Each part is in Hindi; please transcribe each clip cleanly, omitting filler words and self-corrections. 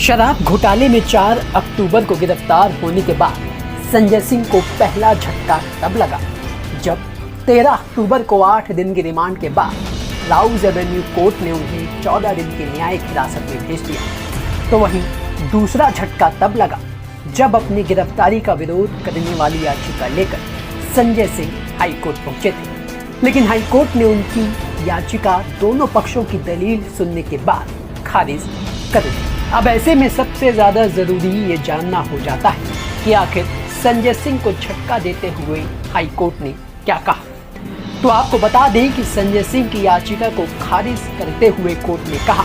शराब घोटाले में 4 अक्टूबर को गिरफ्तार होने के बाद संजय सिंह को पहला झटका तब लगा जब 13 अक्टूबर को 8 दिन की रिमांड के बाद राउज एवेन्यू कोर्ट ने उन्हें 14 दिन की न्यायिक हिरासत में भेज दिया। तो वहीं दूसरा झटका तब लगा जब अपनी गिरफ्तारी का विरोध करने वाली याचिका लेकर संजय सिंह हाईकोर्ट पहुंचे थे, लेकिन हाईकोर्ट ने उनकी याचिका दोनों पक्षों की दलील सुनने के बाद खारिज कर दी। अब ऐसे में सबसे ज्यादा जरूरी ये जानना हो जाता है कि आखिर संजय सिंह को झटका देते हुए हाईकोर्ट ने क्या कहा। तो आपको बता दें कि संजय सिंह की याचिका को खारिज करते हुए कोर्ट ने कहा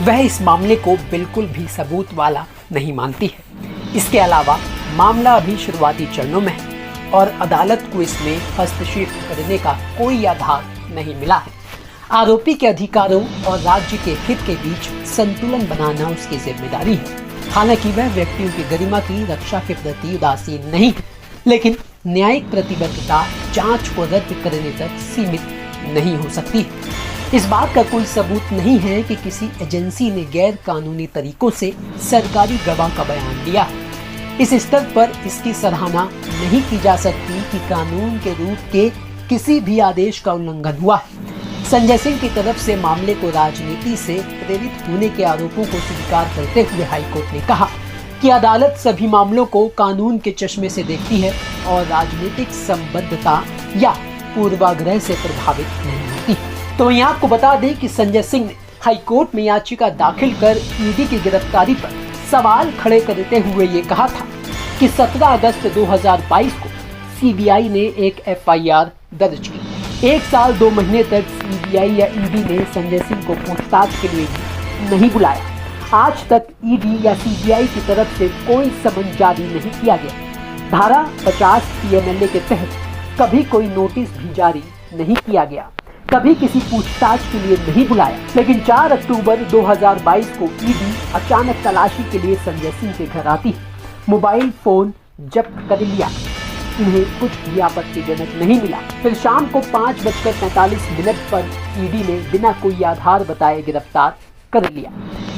वह इस मामले को बिल्कुल भी सबूत वाला नहीं मानती है। इसके अलावा मामला अभी शुरुआती चरणों में है और अदालत को इसमें हस्तक्षेप करने का कोई आधार नहीं मिला है। आरोपी के अधिकारों और राज्य के हित के बीच संतुलन बनाना उसकी जिम्मेदारी है। हालांकि वह व्यक्तियों की गरिमा की रक्षा के प्रति उदासीन नहीं, लेकिन न्यायिक प्रतिबद्धता जांच को रद्द करने तक सीमित नहीं हो सकती। इस बात का कोई सबूत नहीं है कि किसी एजेंसी ने गैर कानूनी तरीकों से सरकारी गवाह का बयान दिया है। इस स्तर पर इसकी सराहना नहीं की जा सकती कि कानून के रूप के किसी भी आदेश का उल्लंघन हुआ है। संजय सिंह की तरफ से मामले को राजनीति से प्रेरित होने के आरोपों को स्वीकार करते हुए हाईकोर्ट ने कहा कि अदालत सभी मामलों को कानून के चश्मे से देखती है और राजनीतिक संबद्धता या पूर्वाग्रह से प्रभावित नहीं होती। तो यहाँ आपको बता दें कि संजय सिंह ने हाईकोर्ट में याचिका दाखिल कर ईडी की गिरफ्तारी पर सवाल खड़े करते हुए ये कहा था कि 17 अगस्त 2022 को सीबीआई ने एक एफआईआर दर्ज की। 1 साल 2 महीने तक सीबीआई या ईडी ने संजय सिंह को पूछताछ के लिए नहीं बुलाया। आज तक ईडी या सीबीआई की तरफ से कोई समन जारी नहीं किया गया। धारा 50 पीएमएलए के तहत कभी कोई नोटिस भी जारी नहीं किया गया, कभी किसी पूछताछ के लिए नहीं बुलाया। लेकिन 4 अक्टूबर 2022 को ईडी अचानक तलाशी के लिए संजय सिंह के घर आती है। मोबाइल फोन जब्त कर लिया, इन्हें कुछ भी आपत्तिजनक नहीं मिला। फिर शाम को 5:45 पर ईडी ने बिना कोई आधार बताए गिरफ्तार कर लिया।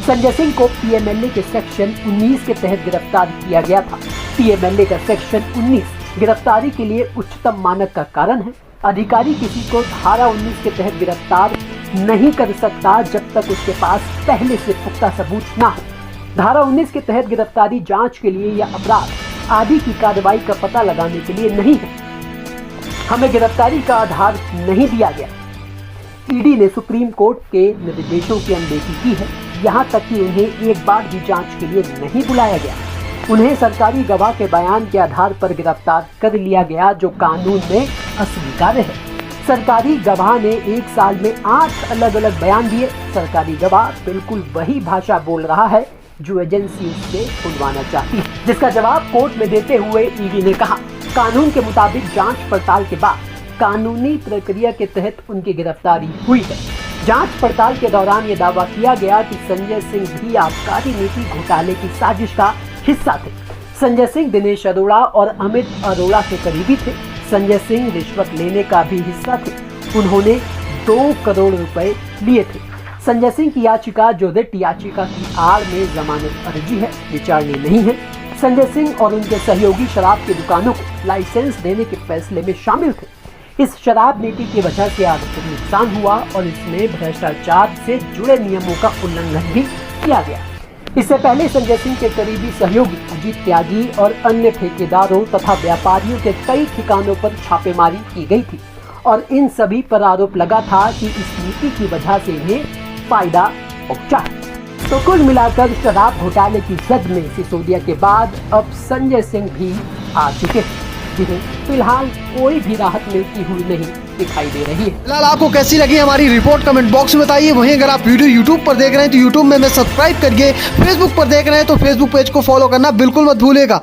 संजय सिंह को पीएमएलए के सेक्शन 19 के तहत गिरफ्तार किया गया था। पीएमएलए का सेक्शन 19 गिरफ्तारी के लिए उच्चतम मानक का कारण है। अधिकारी किसी को धारा 19 के तहत गिरफ्तार नहीं कर सकता जब तक उसके पास पहले से पुख्ता सबूत ना हो। धारा 19 के तहत गिरफ्तारी जांच के लिए या अपराध आदि की कार्रवाई का पता लगाने के लिए नहीं है। हमें गिरफ्तारी का आधार नहीं दिया गया। ईडी ने सुप्रीम कोर्ट के निर्देशों की अनदेखी की है, यहाँ तक कि उन्हें एक बार भी जांच के लिए नहीं बुलाया गया। उन्हें सरकारी गवाह के बयान के आधार पर गिरफ्तार कर लिया गया, जो कानून में अस्वीकार्य है। सरकारी गवाह ने 1 साल में 8 अलग अलग बयान दिए। सरकारी गवाह बिल्कुल वही भाषा बोल रहा है जो एजेंसी उससे बुलवाना चाहती है, जिसका जवाब कोर्ट में देते हुए ईडी ने कहा कानून के मुताबिक जांच पड़ताल के बाद कानूनी प्रक्रिया के तहत उनकी गिरफ्तारी हुई है। जांच पड़ताल के दौरान ये दावा किया गया कि संजय सिंह भी आबकारी नीति घोटाले की साजिश का हिस्सा थे। संजय सिंह दिनेश अरोड़ा और अमित अरोड़ा के करीबी थे। संजय सिंह रिश्वत लेने का भी हिस्सा थे। उन्होंने 2 करोड़ रुपए लिए थे। संजय सिंह की याचिका जो रिट याचिका की आड़ में जमानत अर्जी है, विचारणीय नहीं है। संजय सिंह और उनके सहयोगी शराब की दुकानों को लाइसेंस देने के फैसले में शामिल थे। इस शराब नीति की वजह से आर्थिक नुकसान हुआ और इसमें भ्रष्टाचार से जुड़े नियमों का उल्लंघन भी किया गया। इससे पहले संजय सिंह के करीबी सहयोगी अजीत त्यागी और अन्य ठेकेदारों तथा व्यापारियों के कई ठिकानों पर छापेमारी की गई थी और इन सभी पर आरोप लगा था कि इस नीति की वजह से इन्हें फायदा पहुंचा। तो कुल मिलाकर शराब घोटाले की जद में सिसोदिया के बाद अब संजय सिंह भी आ चुके हैं, जिन्हें फिलहाल कोई भी राहत मिलती हुई नहीं दिखाई दे रही है। फिलहाल आपको कैसी लगी हमारी रिपोर्ट कमेंट बॉक्स में बताइए। वहीं अगर आप वीडियो यूट्यूब पर देख रहे हैं तो यूट्यूब में सब्सक्राइब करिए। फेसबुक पर देख रहे हैं तो फेसबुक पेज को फॉलो करना बिल्कुल मत भूलिएगा।